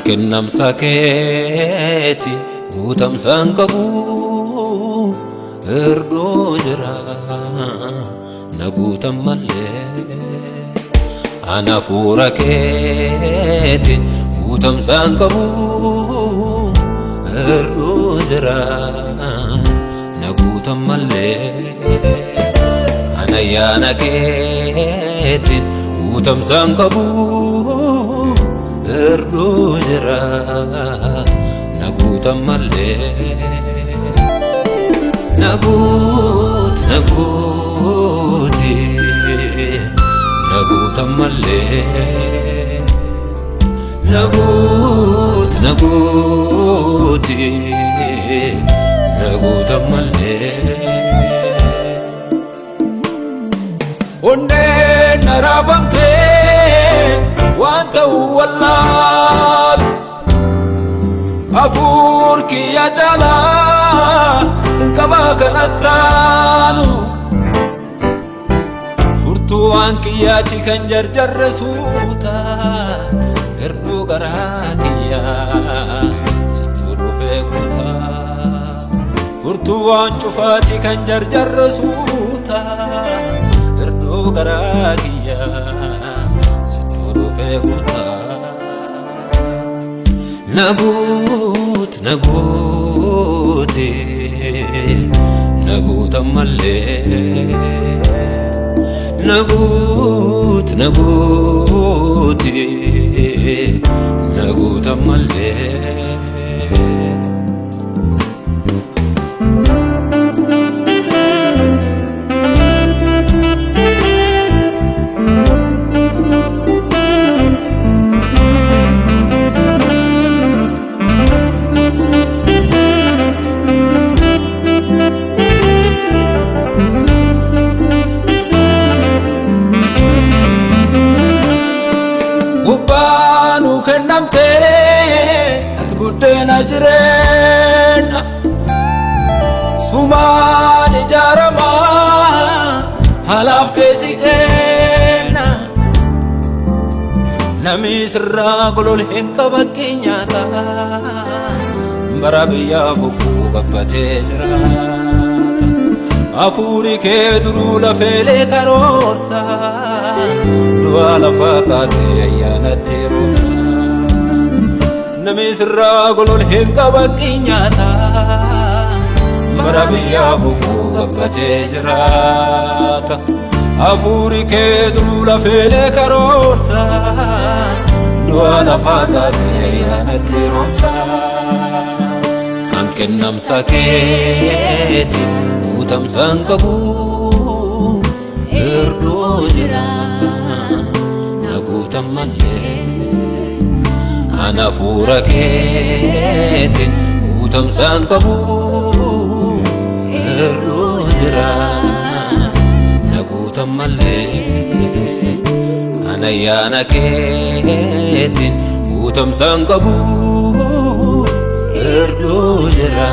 Kennam saketi utam sankabu erdo jira nagutam malle anafura keti utam sankabu erdo jira nagutam malle anayana keti utam sankabu erdo jira nagutam malle naguti nagutam malle naguti nagutam malle onne narabamke وانت والله أفورك يا جلا كما كنتانو فرتو عنك يا تكن جرجر سوتا هردو غراك يا ستورو فيكوتا فرتو عن شفاتي كن جرجر سوتا هردو غراك يا naguti nagutam malle naguti nagutam malle Ubanu kennamte atbudena jirena suman jarama halaf kesikena nami sirra golol henka bakinyata barabiya fuku gabbate jirata afuri ke duru la fele karosa duala fakase yana terosa nami sirra golol henka bakinyata barabiya fuku gabbate jirata afuri ke duru la fele karosa duala fakase yana terosa kennam saketi utam sankabu erdo jira nagutam malle anafura keti utam sankabu erdo jira nagutam malle anayana keti utam sankabu erdo jira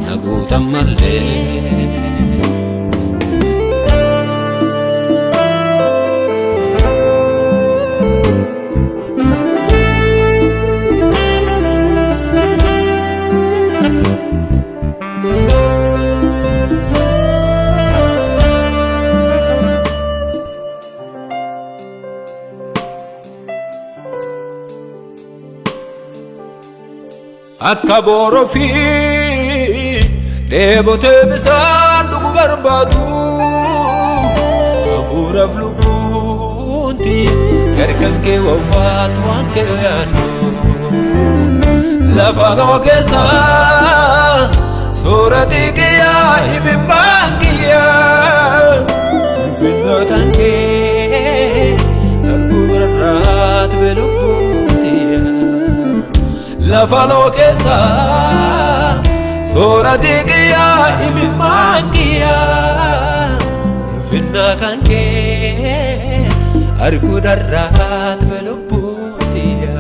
nagutam malle Akka borofi dheebote bisaan dhugu barbaadu hafuuraaf lubbuuti gargan kee wawwaatu waan kee yaaddu lafa loo keessa soorati kiyyaa imimmaan kiyyaa ulfinna kan kee arguurarraat belubbuutiya lafa loo keessa soorati kiyyaa imimmaan kiyyaa ulfinna kan kee arguurarraat belubbuutiya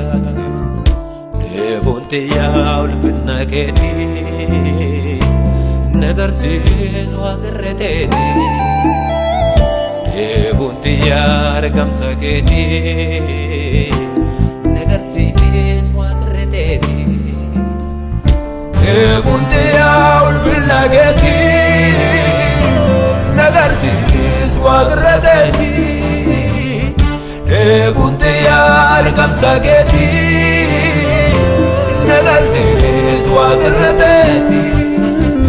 dheebonteyaa ulfinna keetii nagarsiisu agarreeteeti dheebonteyaa argamsa keetii nagarsiisu agarreeteeti dheebonteyaa ulfinna keetii nagarsiisu agarreeteeti dheebonteyaa argamsa keetii nagarsiisu agarreeteeti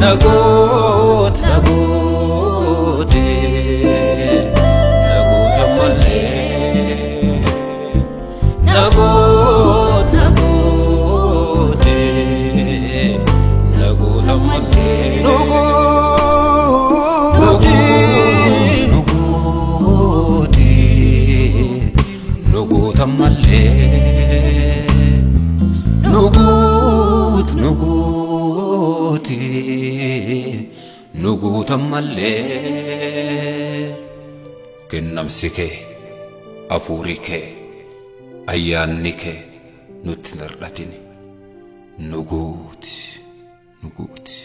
nagoot nagooti nagoota malee nagoot nagooti nagoota malee nuguuti nuguuti nugoota malee nuguut nuguuti nuguuta malee kennamsi kee hafuurii kee ayyaanni kee nutti hin hir'atini nuguuti nuguuti.